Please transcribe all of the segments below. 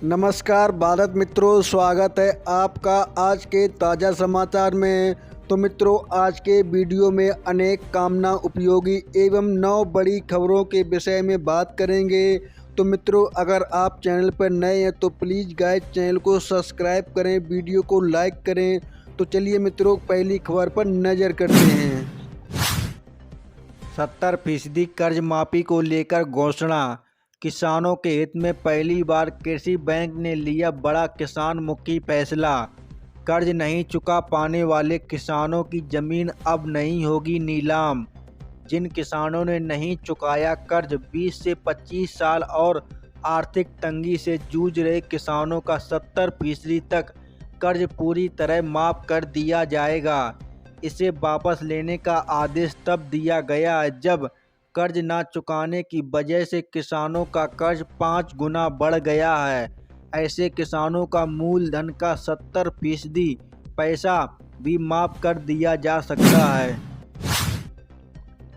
नमस्कार भारत मित्रों, स्वागत है आपका आज के ताज़ा समाचार में। तो मित्रों, आज के वीडियो में अनेक कामना उपयोगी एवं 9 बड़ी खबरों के विषय में बात करेंगे। तो मित्रों, अगर आप चैनल पर नए हैं तो प्लीज़ गाइस चैनल को सब्सक्राइब करें, वीडियो को लाइक करें। तो चलिए मित्रों, पहली खबर पर नज़र करते हैं। 70% कर्ज माफी को लेकर घोषणा। किसानों के हित में पहली बार कृषि बैंक ने लिया बड़ा किसान मुखी फैसला। कर्ज नहीं चुका पाने वाले किसानों की जमीन अब नहीं होगी नीलाम। जिन किसानों ने नहीं चुकाया कर्ज 20 से 25 साल और आर्थिक तंगी से जूझ रहे किसानों का 70% तक कर्ज पूरी तरह माफ कर दिया जाएगा। इसे वापस लेने का आदेश तब दिया गया है जब कर्ज ना चुकाने की वजह से किसानों का कर्ज 5 गुना बढ़ गया है। ऐसे किसानों का मूलधन का 70% पैसा भी माफ कर दिया जा सकता है।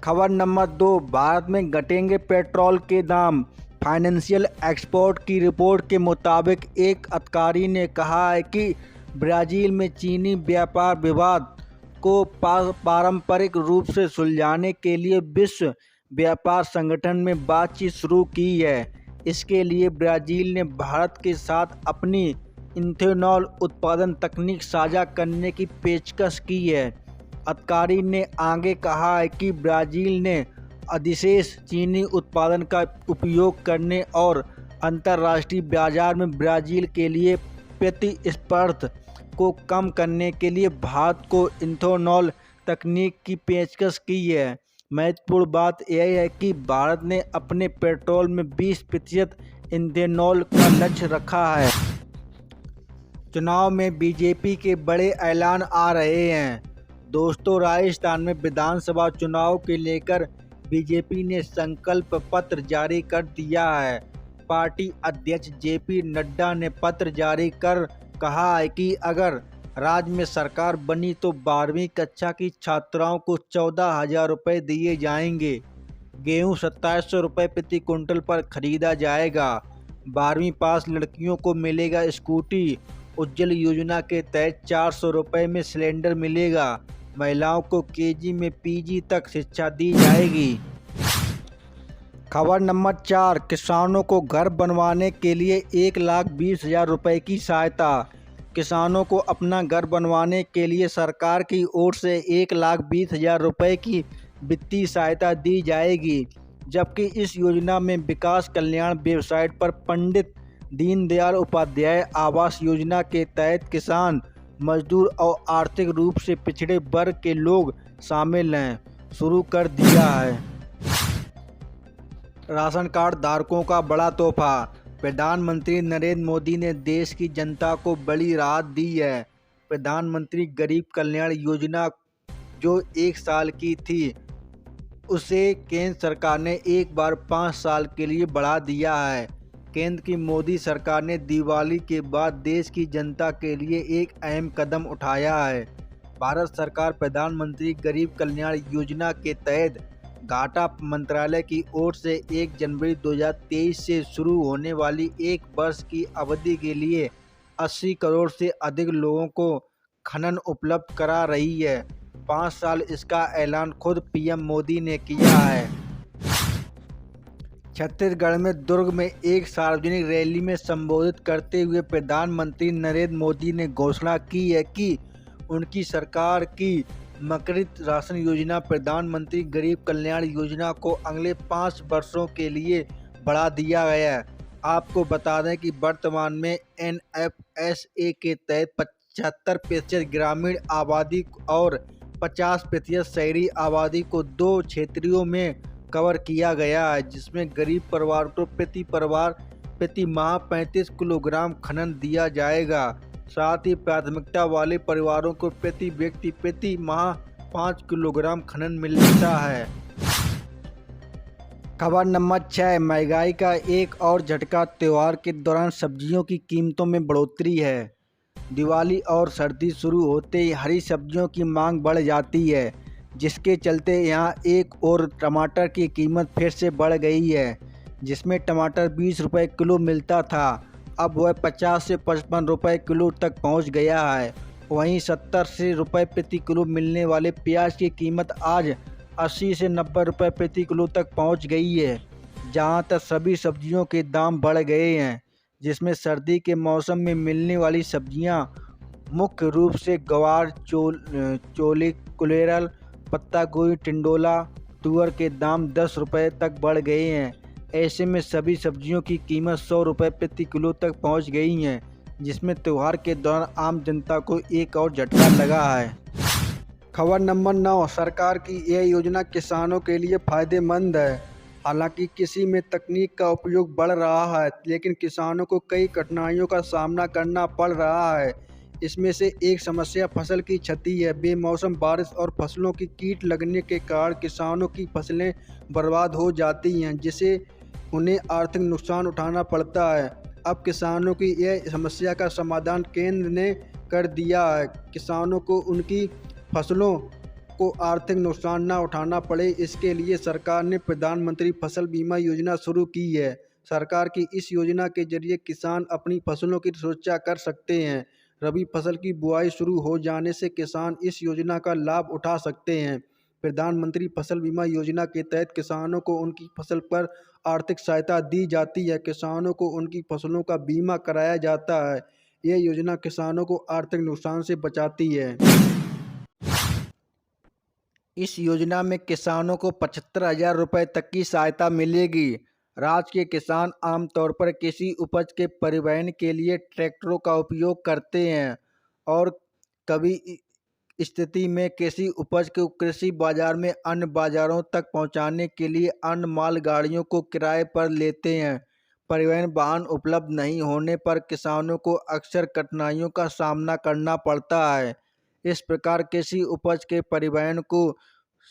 खबर नंबर 2, भारत में घटेंगे पेट्रोल के दाम। फाइनेंशियल एक्सपोर्ट की रिपोर्ट के मुताबिक एक अधिकारी ने कहा है कि ब्राज़ील में चीनी व्यापार विवाद को पारंपरिक रूप से सुलझाने के लिए विश्व व्यापार संगठन में बातचीत शुरू की है। इसके लिए ब्राज़ील ने भारत के साथ अपनी इथेनॉल उत्पादन तकनीक साझा करने की पेशकश की है। अधिकारी ने आगे कहा है कि ब्राज़ील ने अधिशेष चीनी उत्पादन का उपयोग करने और अंतर्राष्ट्रीय बाजार में ब्राज़ील के लिए प्रतिस्पर्धा को कम करने के लिए भारत को इथेनॉल तकनीक की पेशकश की है। महत्वपूर्ण बात यह है कि भारत ने अपने पेट्रोल में 20% इथेनॉल का लक्ष्य रखा है। चुनाव में बीजेपी के बड़े ऐलान आ रहे हैं। दोस्तों, राजस्थान में विधानसभा चुनाव के लेकर बीजेपी ने संकल्प पत्र जारी कर दिया है। पार्टी अध्यक्ष जेपी नड्डा ने पत्र जारी कर कहा है कि अगर राज्य में सरकार बनी तो 12वीं कक्षा की छात्राओं को 14,000 रुपये दिए जाएंगे। गेहूं 2700 रुपये प्रति कुंटल पर खरीदा जाएगा। 12वीं पास लड़कियों को मिलेगा स्कूटी। उज्ज्वल योजना के तहत 400 रुपये में सिलेंडर मिलेगा। महिलाओं को केजी में पीजी तक शिक्षा दी जाएगी। खबर नंबर 4, किसानों को घर बनवाने के लिए 1,20,000 रुपये की सहायता। किसानों को अपना घर बनवाने के लिए सरकार की ओर से 1,20,000 रुपये की वित्तीय सहायता दी जाएगी। जबकि इस योजना में विकास कल्याण वेबसाइट पर पंडित दीनदयाल उपाध्याय आवास योजना के तहत किसान, मजदूर और आर्थिक रूप से पिछड़े वर्ग के लोग शामिल हैं। शुरू कर दिया है। राशन कार्ड धारकों का बड़ा तोहफा। प्रधानमंत्री नरेंद्र मोदी ने देश की जनता को बड़ी राहत दी है। प्रधानमंत्री गरीब कल्याण योजना जो 1 साल की थी, उसे केंद्र सरकार ने एक बार 5 साल के लिए बढ़ा दिया है। केंद्र की मोदी सरकार ने दिवाली के बाद देश की जनता के लिए एक अहम कदम उठाया है। भारत सरकार प्रधानमंत्री गरीब कल्याण योजना के तहत घाटा मंत्रालय की ओर से 1 जनवरी 2023 से शुरू होने वाली 1 वर्ष की अवधि के लिए 80 करोड़ से अधिक लोगों को खनन उपलब्ध करा रही है। 5 साल इसका ऐलान खुद पीएम मोदी ने किया है। छत्तीसगढ़ में दुर्ग में एक सार्वजनिक रैली में संबोधित करते हुए प्रधानमंत्री नरेंद्र मोदी ने घोषणा की है कि उनकी सरकार की मकृत राशन योजना प्रधानमंत्री गरीब कल्याण योजना को अगले 5 वर्षों के लिए बढ़ा दिया गया है। आपको बता दें कि वर्तमान में NFSA के तहत 75% ग्रामीण आबादी और 50% शहरी आबादी को 2 क्षेत्रों में कवर किया गया है, जिसमें गरीब परिवार को प्रति माह 35 किलोग्राम खनन दिया जाएगा। साथ ही प्राथमिकता वाले परिवारों को प्रति व्यक्ति प्रति माह 5 किलोग्राम खनन मिलता है। खबर नंबर 6, महंगाई का एक और झटका। त्यौहार के दौरान सब्जियों की कीमतों में बढ़ोतरी है। दिवाली और सर्दी शुरू होते ही हरी सब्जियों की मांग बढ़ जाती है, जिसके चलते यहाँ एक और टमाटर की कीमत फिर से बढ़ गई है। जिसमें टमाटर 20 रुपये किलो मिलता था, अब वह 50 से 55 रुपये किलो तक पहुंच गया है। वहीं 70 से रुपये प्रति किलो मिलने वाले प्याज की कीमत आज 80 से 90 रुपये प्रति किलो तक पहुंच गई है। जहां तक सभी सब्जियों के दाम बढ़ गए हैं, जिसमें सर्दी के मौसम में मिलने वाली सब्जियां मुख्य रूप से गवार, चोली, कुलेरल, पत्ता गोभी, टिंडोला, तुअर के दाम 10 रुपये तक बढ़ गए हैं। ऐसे में सभी सब्जियों की कीमत 100 रुपये प्रति किलो तक पहुंच गई हैं, जिसमें त्यौहार के दौरान आम जनता को एक और झटका लगा है। खबर नंबर 9, सरकार की यह योजना किसानों के लिए फायदेमंद है। हालांकि कृषि में तकनीक का उपयोग बढ़ रहा है, लेकिन किसानों को कई कठिनाइयों का सामना करना पड़ रहा है। इसमें से एक समस्या फसल की क्षति है। बेमौसम बारिश और फसलों की कीट लगने के कारण किसानों की फसलें बर्बाद हो जाती हैं, जिससे उन्हें आर्थिक नुकसान उठाना पड़ता है। अब किसानों की यह समस्या का समाधान केंद्र ने कर दिया है। किसानों को उनकी फसलों को आर्थिक नुकसान न उठाना पड़े, इसके लिए सरकार ने प्रधानमंत्री फसल बीमा योजना शुरू की है। सरकार की इस योजना के जरिए किसान अपनी फसलों की सुरक्षा कर सकते हैं। रबी फसल की बुआई शुरू हो जाने से किसान इस योजना का लाभ उठा सकते हैं। प्रधानमंत्री फसल बीमा योजना के तहत किसानों को उनकी फसल पर आर्थिक सहायता दी जाती है। किसानों को उनकी फसलों का बीमा कराया जाता है। यह योजना किसानों को आर्थिक नुकसान से बचाती है। इस योजना में किसानों को 75,000 रुपये तक की सहायता मिलेगी। राज्य के किसान आमतौर पर कृषि उपज के परिवहन के लिए ट्रैक्टरों का उपयोग करते हैं और कभी स्थिति में कृषि उपज को कृषि बाजार में अन्य बाजारों तक पहुंचाने के लिए अन्य मालगाड़ियों को किराए पर लेते हैं। परिवहन वाहन उपलब्ध नहीं होने पर किसानों को अक्सर कठिनाइयों का सामना करना पड़ता है। इस प्रकार कृषि उपज के परिवहन को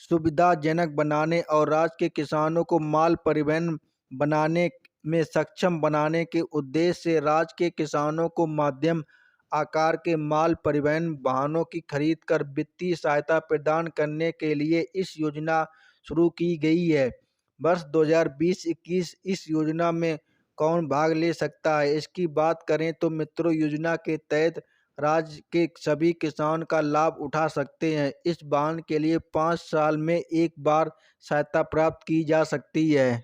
सुविधाजनक बनाने और राज्य के किसानों को माल परिवहन बनाने में सक्षम बनाने के उद्देश्य से राज्य के किसानों को मध्यम आकार के माल परिवहन वाहनों की खरीद कर वित्तीय सहायता प्रदान करने के लिए इस योजना शुरू की गई है। वर्ष 2020-21 इस योजना में कौन भाग ले सकता है, इसकी बात करें तो मित्रों, योजना के तहत राज्य के सभी किसान का लाभ उठा सकते हैं। इस वाहन के लिए 5 साल में एक बार सहायता प्राप्त की जा सकती है।